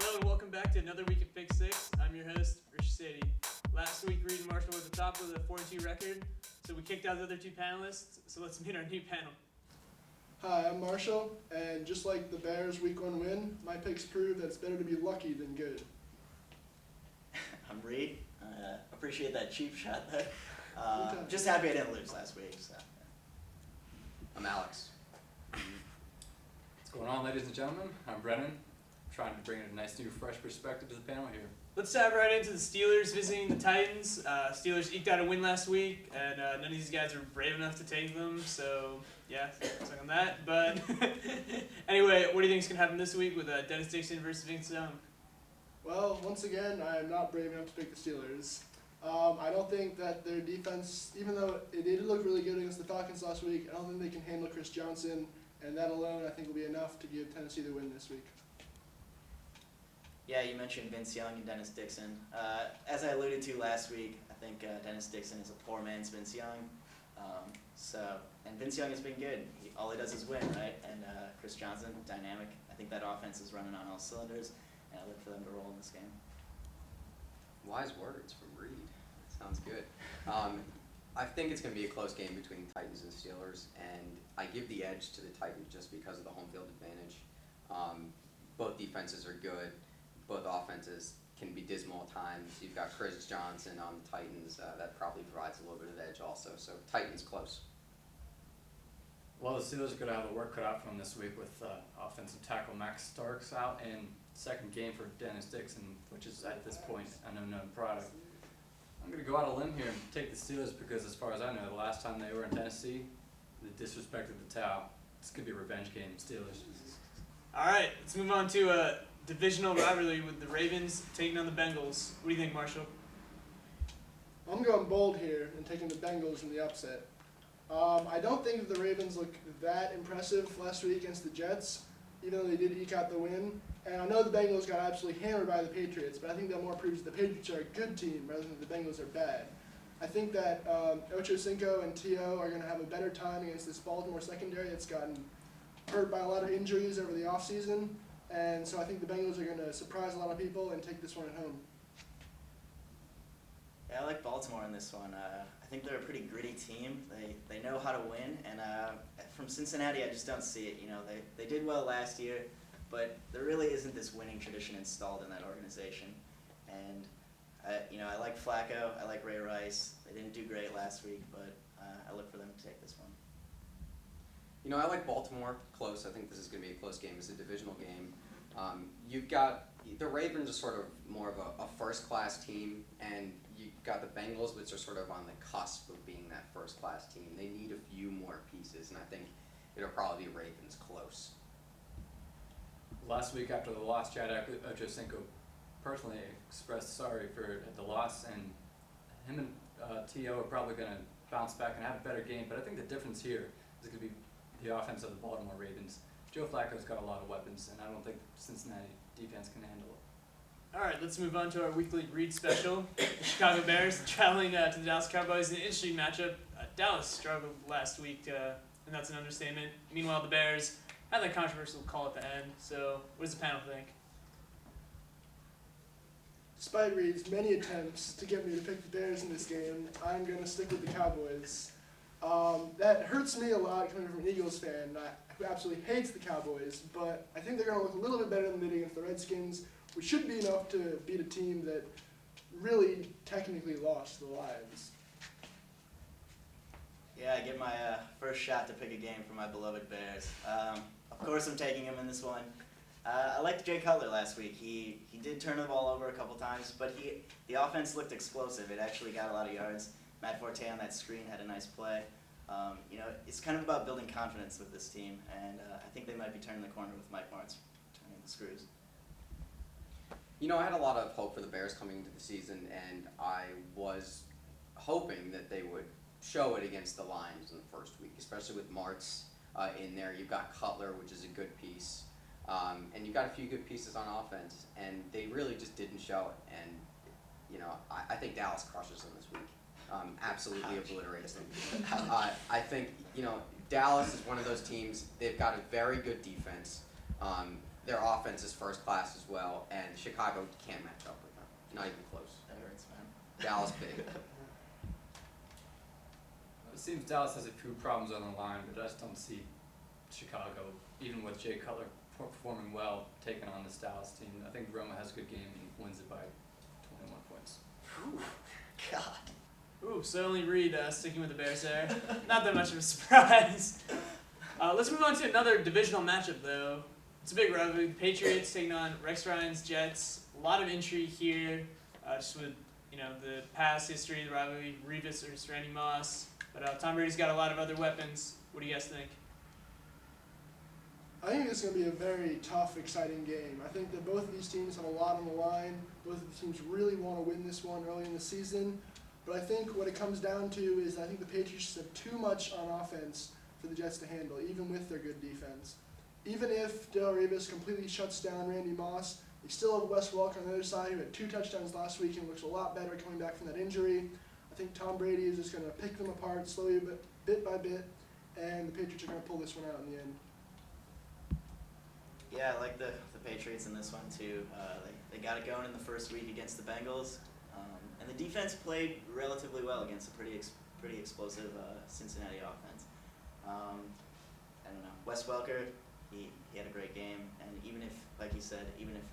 Hello and welcome back to another week of Pick Six. I'm your host, Rich Sadie. Last week, Reed and Marshall were at the top of the 4-2 record, so we kicked out the other two panelists. So let's meet our new panel. Hi, I'm Marshall, and just like the Bears' Week 1 win, my picks prove that it's better to be lucky than good. I'm Reed. Appreciate that cheap shot there. Okay. Just happy I didn't lose last week. So. I'm Alex. What's going on, ladies and gentlemen? I'm Brennan. Trying to bring a nice new fresh perspective to the panel here. Let's dive right into the Steelers visiting the Titans. Steelers eked out a win last week, and none of these guys were brave enough to take them, so yeah, suck on that. But anyway, what do you think is going to happen this week with Dennis Dixon versus Vince Young? Well, once again, I am not brave enough to pick the Steelers. I don't think that their defense, even though it did look really good against the Falcons last week, I don't think they can handle Chris Johnson, and that alone I think will be enough to give Tennessee the win this week. Yeah, you mentioned Vince Young and Dennis Dixon. As I alluded to last week, I think Dennis Dixon is a poor man's Vince Young. And Vince Young has been good. All he does is win, right? And Chris Johnson, dynamic. I think that offense is running on all cylinders, and I look for them to roll in this game. Wise words from Reed. Sounds good. I think it's going to be a close game between Titans and Steelers, and I give the edge to the Titans just because of the home field advantage. Both defenses are good. Both offenses can be dismal at times. You've got Chris Johnson on the Titans. That probably provides a little bit of edge also. So Titans close. Well, the Steelers are going to have the work cut out for them this week with offensive tackle Max Starks out and second game for Dennis Dixon, which is at this point an unknown product. I'm going to go out on a limb here and take the Steelers because as far as I know, the last time they were in Tennessee, they disrespected the towel. This could be a revenge game, Steelers. All right, let's move on to a divisional rivalry with the Ravens taking on the Bengals. What do you think, Marshall? I'm going bold here and taking the Bengals in the upset. I don't think the Ravens look that impressive last week against the Jets, even though they did eke out the win. And I know the Bengals got absolutely hammered by the Patriots, but I think that more proves the Patriots are a good team rather than the Bengals are bad. I think that Ocho Cinco and T.O. are going to have a better time against this Baltimore secondary that's gotten hurt by a lot of injuries over the offseason. And so I think the Bengals are going to surprise a lot of people and take this one at home. Yeah, I like Baltimore in this one. I think they're a pretty gritty team. They know how to win, and from Cincinnati, I just don't see it. You know, they did well last year, but there really isn't this winning tradition installed in that organization. And I like Flacco. I like Ray Rice. They didn't do great last week, but I look for them to take this one. You know, I like Baltimore close. I think this is going to be a close game. It's a divisional game. You've got the Ravens are sort of more of a first-class team, and you've got the Bengals, which are sort of on the cusp of being that first-class team. They need a few more pieces, and I think it'll probably be Ravens close. Last week after the loss, Chad Ochocinco personally expressed sorry for the loss, and him and T.O. are probably going to bounce back and have a better game. But I think the difference here is going to be the offense of the Baltimore Ravens. Joe Flacco's got a lot of weapons, and I don't think Cincinnati defense can handle it. All right, let's move on to our weekly Reed special. The Chicago Bears traveling to the Dallas Cowboys in an interesting matchup. Dallas struggled last week, and that's an understatement. Meanwhile, the Bears had that controversial call at the end. So what does the panel think? Despite Reed's many attempts to get me to pick the Bears in this game, I'm going to stick with the Cowboys. That hurts me a lot coming from an Eagles fan who absolutely hates the Cowboys, but I think they're going to look a little bit better than they did against the Redskins, which should be enough to beat a team that really technically lost the Lions. Yeah, I get my first shot to pick a game for my beloved Bears. Of course I'm taking him in this one. I liked Jay Cutler last week. He did turn the ball over a couple times, but the offense looked explosive. It actually got a lot of yards. Matt Forte on that screen had a nice play. It's kind of about building confidence with this team, and I think they might be turning the corner with Mike Martz turning the screws. You know, I had a lot of hope for the Bears coming into the season, and I was hoping that they would show it against the Lions in the first week, especially with Martz in there. You've got Cutler, which is a good piece, and you've got a few good pieces on offense, and they really just didn't show it. And, I think Dallas crushes them this week. Absolutely obliterates them. I think, Dallas is one of those teams. They've got a very good defense. their offense is first class as well, and Chicago can't match up with them. Not even close. That hurts, man. Dallas big. It seems Dallas has a few problems on the line, but I just don't see Chicago, even with Jay Cutler performing well, taking on this Dallas team. I think Roma has a good game and wins it by 21 points. Whew. God. Ooh, so only Reed sticking with the Bears there. Not that much of a surprise. Let's move on to another divisional matchup, though. It's a big rivalry. Patriots taking on Rex Ryan's Jets. A lot of intrigue here, just with the past history of the rivalry, Revis versus Randy Moss. But Tom Brady's got a lot of other weapons. What do you guys think? I think it's going to be a very tough, exciting game. I think that both of these teams have a lot on the line. Both of the teams really want to win this one early in the season. But I think what it comes down to is I think the Patriots have too much on offense for the Jets to handle, even with their good defense. Even if Darrelle Revis completely shuts down Randy Moss, they still have Wes Welker on the other side, who had 2 touchdowns last week and looks a lot better coming back from that injury. I think Tom Brady is just going to pick them apart slowly, bit by bit, and the Patriots are going to pull this one out in the end. Yeah, I like the Patriots in this one too. They got it going in the first week against the Bengals, and the defense played relatively well against a pretty explosive Cincinnati offense. I don't know. Wes Welker, he had a great game, and even if, like you said, even if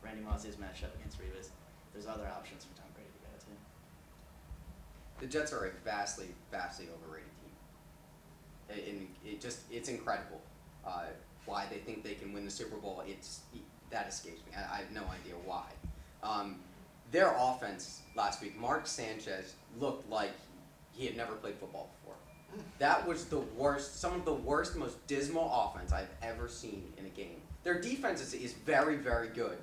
Randy Moss is matched up against Revis, there's other options for Tom Brady to go to. The Jets are a vastly, vastly overrated team. It's incredible why they think they can win the Super Bowl. That escapes me. I have no idea why. Their offense last week, Mark Sanchez looked like he had never played football before. That was the worst, some of the worst, most dismal offense I've ever seen in a game. Their defense is very, very good.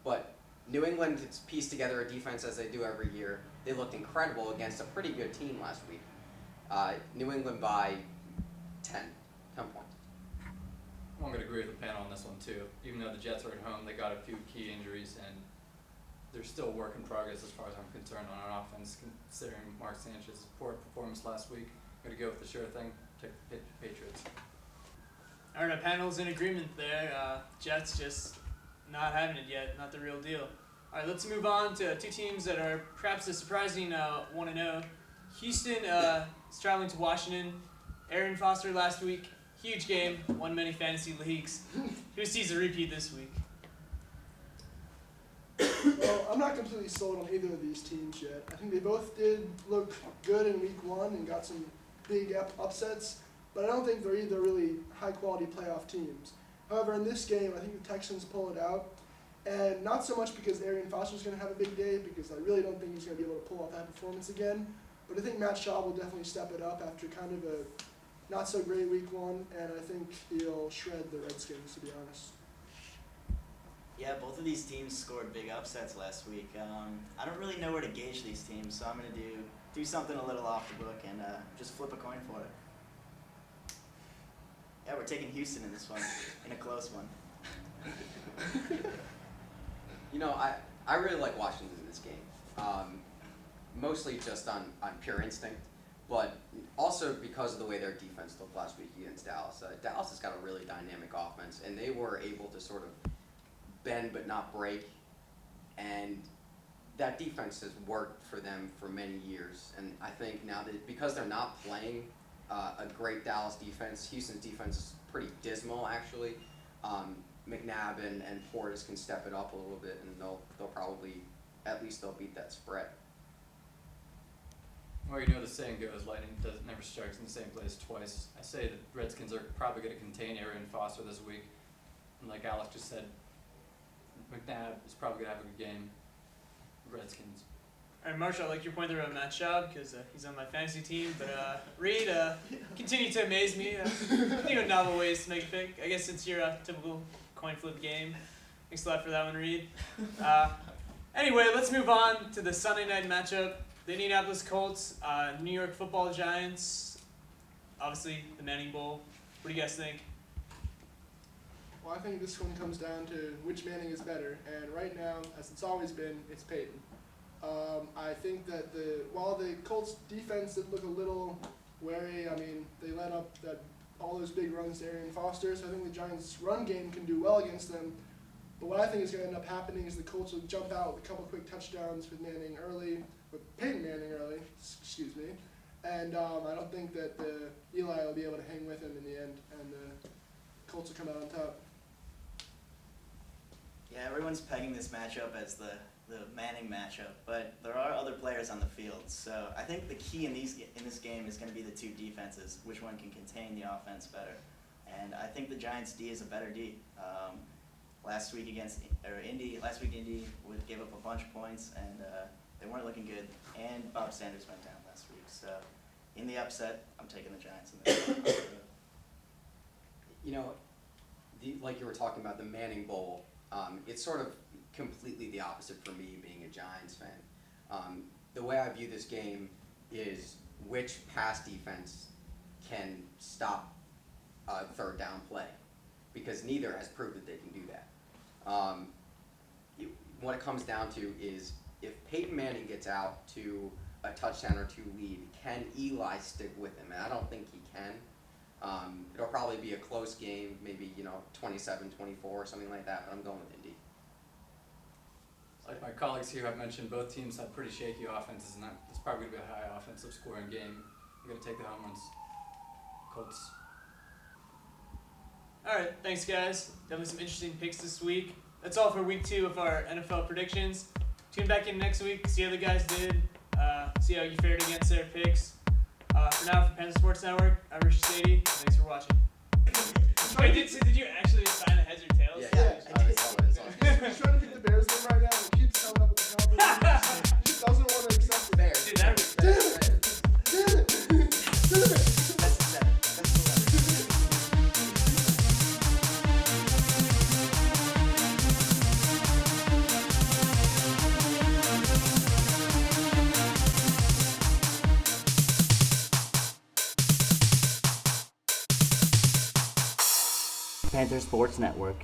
But New England has pieced together a defense as they do every year. They looked incredible against a pretty good team last week. New England by 10 points. I'm going to agree with the panel on this one too. Even though the Jets are at home, they got a few key injuries, and they're still work in progress as far as I'm concerned on offense, considering Mark Sanchez's poor performance last week. I'm going to go with the sure thing, take the Patriots. All right, our panel's in agreement there. Jets just not having it yet, not the real deal. All right, let's move on to 2 teams that are perhaps a surprising 1-0. Houston is traveling to Washington. Aaron Foster last week, huge game, won many fantasy leagues. Who sees a repeat this week? Well, I'm not completely sold on either of these teams yet. I think they both did look good in week 1 and got some big upsets, but I don't think they're either really high-quality playoff teams. However, in this game, I think the Texans pull it out, and not so much because Arian Foster's going to have a big day, because I really don't think he's going to be able to pull off that performance again, but I think Matt Schaub will definitely step it up after kind of a not-so-great week 1, and I think he'll shred the Redskins, to be honest. Yeah, both of these teams scored big upsets last week. I don't really know where to gauge these teams, so I'm going to do something a little off the book and just flip a coin for it. Yeah, we're taking Houston in this one, in a close one. I really like Washington in this game, mostly just on pure instinct, but also because of the way their defense looked last week against Dallas. Dallas has got a really dynamic offense, and they were able to sort of bend but not break, and that defense has worked for them for many years. And I think now that because they're not playing a great Dallas defense, Houston's defense is pretty dismal actually. McNabb and Portis can step it up a little bit, and they'll probably, at least they'll beat that spread. Well, the saying goes, lightning never strikes in the same place twice. I say the Redskins are probably going to contain Arian Foster this week, and like Alex just said, McNabb is probably going to have a good game. Redskins. All right, Marshall, I like your point there about Matt Schaub because he's on my fantasy team. But Reed, continue to amaze me. Think of novel ways to make a pick. I guess it's your typical coin flip game. Thanks a lot for that one, Reed. Anyway, let's move on to the Sunday night matchup. The Indianapolis Colts, New York Football Giants. Obviously, the Manning Bowl. What do you guys think? Well, I think this one comes down to which Manning is better, and right now, as it's always been, it's Peyton. I think that while the Colts defense did look a little wary, I mean, they let up that all those big runs to Arian Foster. So I think the Giants' run game can do well against them. But what I think is going to end up happening is the Colts will jump out with a couple quick touchdowns with Peyton Manning early, excuse me. And I don't think that Eli will be able to hang with him in the end, and the Colts will come out on top. Yeah, everyone's pegging this matchup as the Manning matchup, but there are other players on the field. So I think the key in this game is going to be the two defenses, which one can contain the offense better. And I think the Giants' D is a better D. Last week Indy gave up a bunch of points, and they weren't looking good. And Bob Sanders went down last week. So in the upset, I'm taking the Giants in this. You know, like you were talking about the Manning Bowl, it's sort of completely the opposite for me being a Giants fan. The way I view this game is which pass defense can stop a third down play, because neither has proved that they can do that. What it comes down to is if Peyton Manning gets out to a touchdown or two lead, can Eli stick with him? And I don't think he can. It'll probably be a close game, maybe 27-24 or something like that, but I'm going with Indy. Like my colleagues here have mentioned, both teams have pretty shaky offenses, and it's probably going to be a high offensive scoring game. I'm going to take the home runs. Colts. All right, thanks guys. Definitely some interesting picks this week. That's all for week 2 of our NFL predictions. Tune back in next week, see how the guys did, see how you fared against their picks. For now, for Panther Sports Network, I'm Richard Sadie. Thanks for watching. Wait, did you actually assign the heads or tails? Yeah. I He's trying to pick the Bears game right now, and he keeps coming up with the Cowboys. He just doesn't want to accept it. Bears. Dude, that was Damn it! Damn it! Damn it! Best of 7. Best of 11. Panther Sports Network.